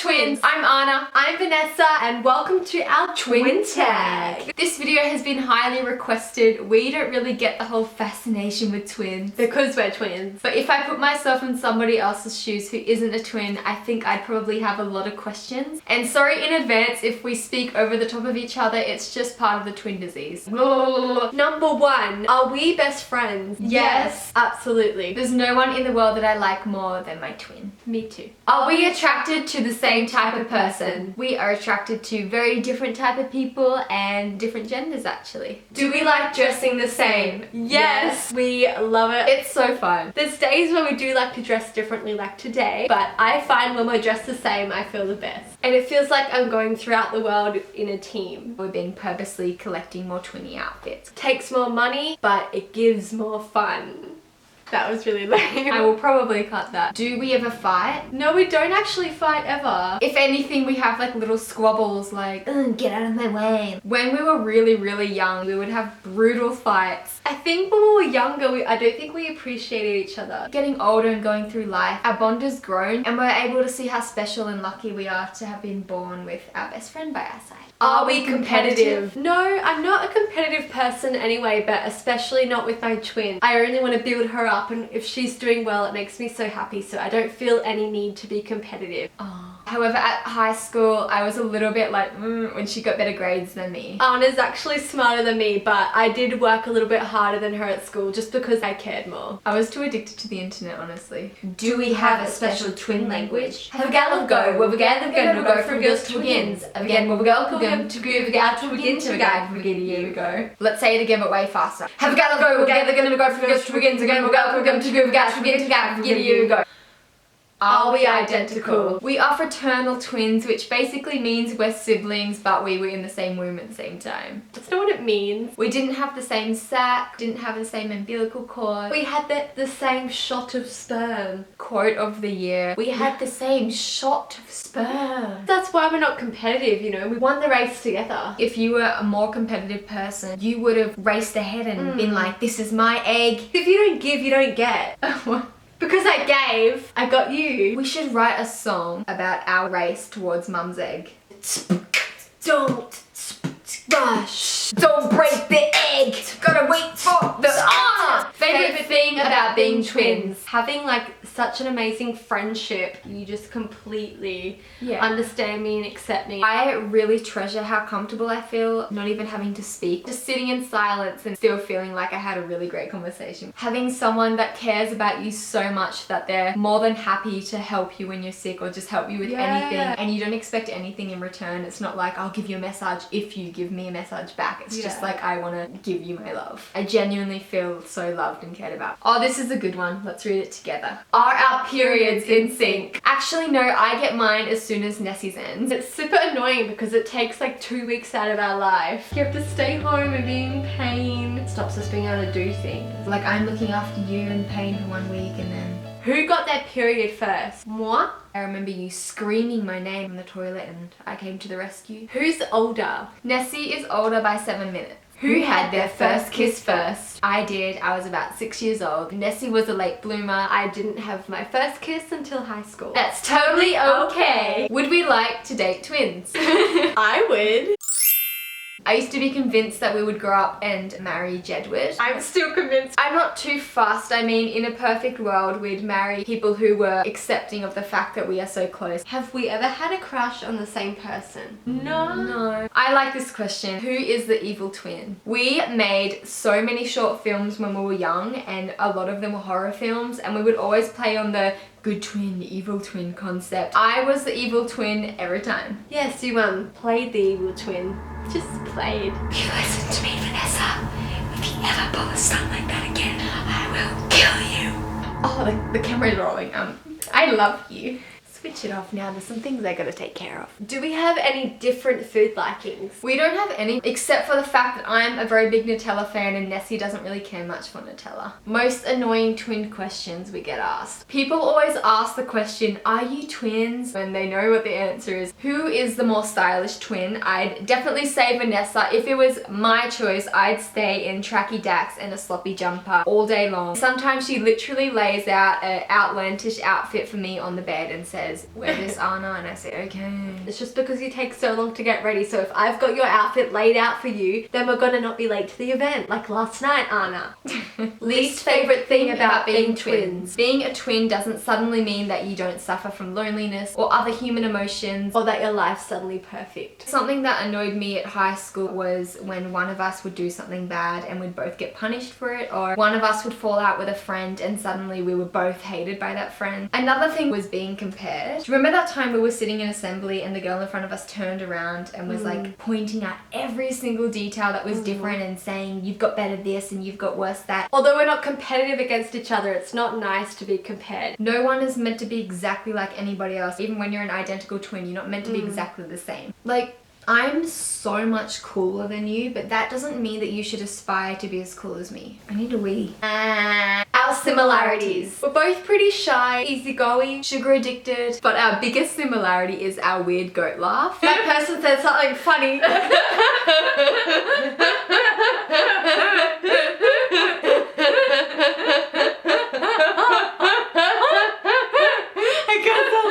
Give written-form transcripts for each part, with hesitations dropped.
twins? I'm Anna. I'm Vanessa and welcome to our Twin Tag. This video has been highly requested. We don't really get the whole fascination with twins Because we're twins. but if I put myself in somebody else's shoes who isn't a twin, I think I'd probably have a lot of questions. And sorry in advance if we speak over the top of each other, it's just part of the twin disease. Number one, are we best friends? Yes. Absolutely. There's no one in the world that I like more than my twin. Me too. Are we attracted to the same type of person? We are attracted to very different type of people and different genders actually. Do we like dressing the same? Yes. We love it. It's so fun. There's days where we do like to dress differently like today, but I find when we're dressed the same, I feel the best. And it feels like I'm going throughout the world in a team. We've been purposely collecting more twinny outfits. Takes more money, but it gives more fun. That was really lame. I will probably cut that. Do we ever fight? No, we don't actually fight ever. If anything, we have like little squabbles like, get out of my way. When we were really young, we would have brutal fights. I think when we were younger, I don't think we appreciated each other. Getting older and going through life, our bond has grown and we're able to see how special and lucky we are to have been born with our best friend by our side. Are we competitive? No, I'm not a competitive person anyway, but especially not with my twin. I only want to build her up, and if she's doing well, it makes me so happy, so I don't feel any need to be competitive. However, at high school, I was a little bit like, when she got better grades than me. Anna's actually smarter than me, but I did work a little bit harder than her at school just because I cared more. I was too addicted to the internet, honestly. Do we have a special twin language? Have a gal of go, where we gal of go from girls to begins. Again, where we go to give a gal to begin to a guy from begin, here we go. Let's say it again, but way faster. Have a gal of go, where gal of go from girls to begins. Again, we'll go to give a gal to begin to guy from begin, here we go. Are we identical? We are fraternal twins, which basically means we're siblings, but we were in the same womb at the same time. That's not what it means. We didn't have the same sac, didn't have the same umbilical cord. We had the same shot of sperm. Quote of the year. We had the same shot of sperm. That's why we're not competitive, you know. We won the race together. If you were a more competitive person, you would have raced ahead and been like, this is my egg. If you don't give, you don't get. Because I gave, I got you. We should write a song about our race towards mum's egg. Don't rush. Don't break the egg. Gotta wait for the favorite thing about being twins. Having like such an amazing friendship. You just completely understand me and accept me. I really treasure how comfortable I feel not even having to speak. Just sitting in silence and still feeling like I had a really great conversation. Having someone that cares about you so much that they're more than happy to help you when you're sick or just help you with anything, and you don't expect anything in return. It's not like I'll give you a massage if you give me a massage back. It's just like I want to give you my love. I genuinely feel so loved and cared about. Oh, this is a good one. Let's read it together. Are our periods in sync? Actually, no, I get mine as soon as Nessie's ends. It's super annoying because it takes like 2 weeks out of our life. You have to stay home and be in pain. It stops us being able to do things. Like I'm looking after you in pain for 1 week and then... Who got their period first? Moi? I remember you screaming my name in the toilet and I came to the rescue. Who's older? Nessie is older by 7 minutes. Who had their first kiss first? I did. I was about 6 years old. Nessie was a late bloomer. I didn't have my first kiss until high school. That's totally okay. Would we like to date twins? I would. I used to be convinced that we would grow up and marry Jedward. I'm still convinced. I'm not too fussed. I mean, in a perfect world, we'd marry people who were accepting of the fact that we are so close. Have we ever had a crush on the same person? No. I like this question. Who is the evil twin? We made so many short films when we were young and a lot of them were horror films, and we would always play on the good twin, evil twin concept. I was the evil twin every time. Yes, you played the evil twin. Just played. You listen to me, Vanessa. If you ever pull a stunt like that again, I will kill you. Oh, the camera's rolling. I love you. Switch it off now. There's some things I gotta take care of. Do we have any different food likings? We don't have any, except for the fact that I'm a very big Nutella fan and Nessie doesn't really care much for Nutella. Most annoying twin questions we get asked. People always ask the question, are you twins? When they know what the answer is. Who is the more stylish twin? I'd definitely say Vanessa. If it was my choice, I'd stay in tracky dacks and a sloppy jumper all day long. Sometimes she literally lays out an outlandish outfit for me on the bed and says, says, wear this, Anna, and I say, okay. It's just because you take so long to get ready. So if I've got your outfit laid out for you, then we're gonna not be late to the event. Like last night, Anna. Least favorite thing about being twins. Being a twin doesn't suddenly mean that you don't suffer from loneliness or other human emotions, Or that your life's suddenly perfect. Something that annoyed me at high school was when one of us would do something bad and we'd both get punished for it, or one of us would fall out with a friend and suddenly we were both hated by that friend. Another thing was being compared. Do you remember that time we were sitting in assembly and the girl in front of us turned around and was like pointing out every single detail that was different and saying, you've got better this and you've got worse that. Although we're not competitive against each other, it's not nice to be compared. No one is meant to be exactly like anybody else. Even when you're an identical twin, you're not meant to be exactly the same. Like, I'm so much cooler than you, but that doesn't mean that you should aspire to be as cool as me. I need a wee. Our similarities. We're both pretty shy, easygoing, Sugar addicted, but our biggest similarity is our weird goat laugh. that person said something funny.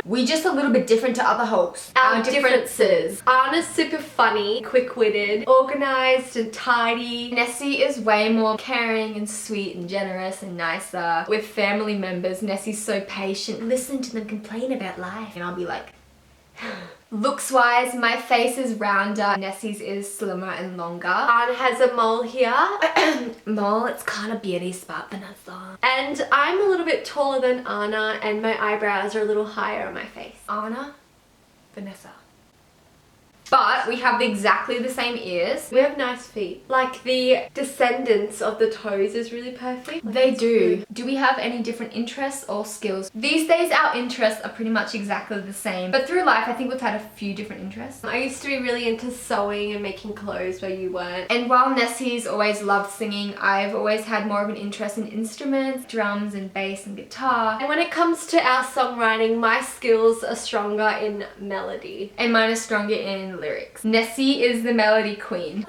We just a little bit different to other hosts. Our differences. Anna's super funny, quick-witted, organised and tidy. Nessie is way more caring and sweet and generous and nicer. With family members, Nessie's so patient. Listen to them complain about life. And I'll be like... Looks wise, my face is rounder, Nessie's is slimmer and longer. Anna has a mole here. Mole, it's kind of beauty spot, Vanessa. And I'm a little bit taller than Anna and my eyebrows are a little higher on my face. Anna, Vanessa. But we have exactly the same ears. We have nice feet. Like the descendants of the toes is really perfect. Like They do. Do we have any different interests or skills? These days our interests are pretty much exactly the same. But through life I think we've had a few different interests. I used to be really into sewing and making clothes where you weren't. And while Nessie's always loved singing, I've always had more of an interest in instruments, drums and bass and guitar. And when it comes to our songwriting, my skills are stronger in melody. And mine is stronger in lyrics. Nessie is the melody queen.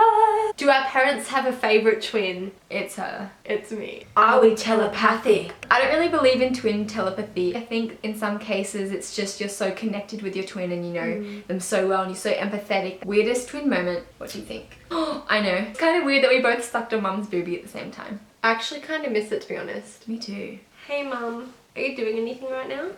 Do our parents have a favourite twin? It's her. It's me. Are we telepathic? I don't really believe in twin telepathy. I think in some cases it's just you're so connected with your twin and you know them so well and you're so empathetic. Weirdest twin moment? What do you think? I know. It's kind of weird that we both sucked on mum's boobie at the same time. I actually kind of miss it, to be honest. Me too. Hey mum, are you doing anything right now?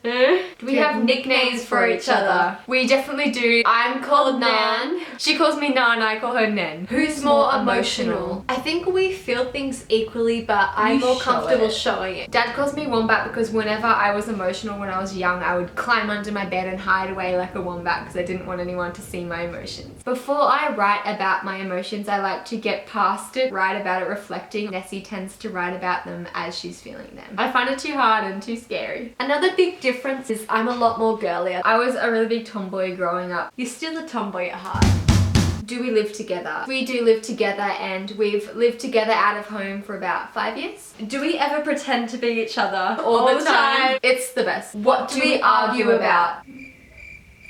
Do we have nicknames for each other? We definitely do. I'm called Nan. She calls me Nan, I call her Nen. Who's more emotional? I think we feel things equally, but I'm You more show comfortable it. showing it. Dad calls me Wombat because whenever I was emotional when I was young, I would climb under my bed and hide away like a wombat because I didn't want anyone to see my emotions. Before I write about my emotions, I like to get past it, write about it reflecting. Nessie tends to write about them as she's feeling them. I find it too hard and too scary. Another big difference is I'm a lot more girlier. I was a really big tomboy growing up. You're still a tomboy at heart. Do we live together? We do live together and we've lived together out of home for about 5 years. Do we ever pretend to be each other All the time. It's the best. What do we argue about?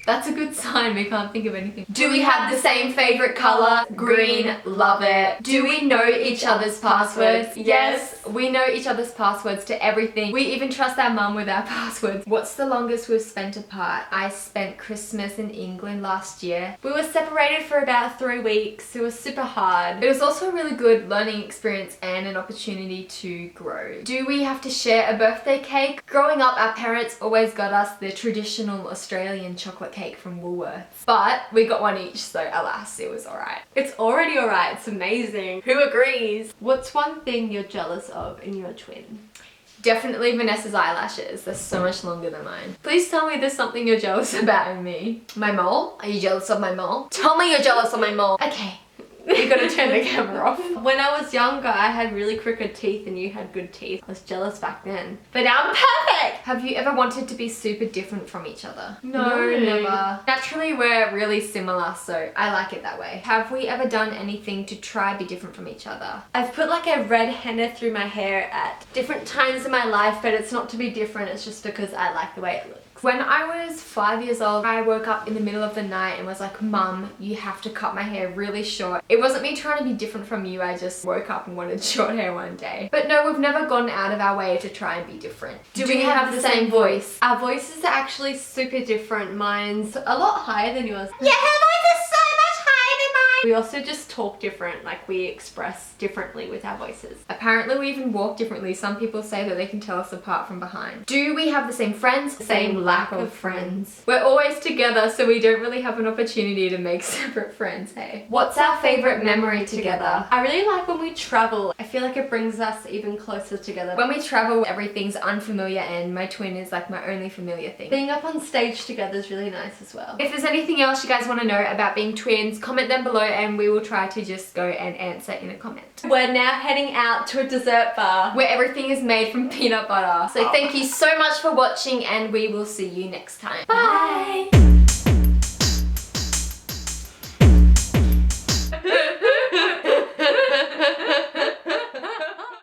That's a good sign, we can't think of anything. Do we have the same favorite color? Green, love it. Do we know each other's passwords? Yes, we know each other's passwords to everything. We even trust our mum with our passwords. What's the longest we've spent apart? I spent Christmas in England last year. We were separated for about 3 weeks. It was super hard. It was also a really good learning experience and an opportunity to grow. Do we have to share a birthday cake? Growing up, our parents always got us the traditional Australian chocolate cake from Woolworths. But we got one each, so alas, it was alright. It's already alright. It's amazing. Who agrees? What's one thing you're jealous of in your twin? Definitely Vanessa's eyelashes. They're so much longer than mine. Please tell me there's something you're jealous about in me. My mole? Are you jealous of my mole? Tell me you're jealous of my mole. Okay. You're gonna turn the camera off. When I was younger, I had really crooked teeth and you had good teeth. I was jealous back then. But now I'm perfect! Have you ever wanted to be super different from each other? No. Never. Naturally, we're really similar, so I like it that way. Have we ever done anything to try be different from each other? I've put like a red henna through my hair at different times in my life, but it's not to be different, it's just because I like the way it looks. When I was 5 years old, I woke up in the middle of the night and was like, Mum, you have to cut my hair really short. It wasn't me trying to be different from you, I just woke up and wanted short hair one day. But no, we've never gone out of our way to try and be different. Do we have the same voice? Our voices are actually super different. Mine's a lot higher than yours. Yeah, her voice is so much higher than mine. We also just talk different, like we express differently with our voices. Apparently we even walk differently. Some people say that they can tell us apart from behind. Do we have the same friends? Same lack of friends. We're always together, so we don't really have an opportunity to make separate friends, hey? What's our favorite memory together? I really like when we travel. I feel like it brings us even closer together. When we travel, everything's unfamiliar and my twin is like my only familiar thing. Being up on stage together is really nice as well. If there's anything else you guys want to know about being twins, comment them below and we will try to just go and answer in a comment. We're now heading out to a dessert bar where everything is made from peanut butter. So thank you so much for watching and we will see you next time. Bye!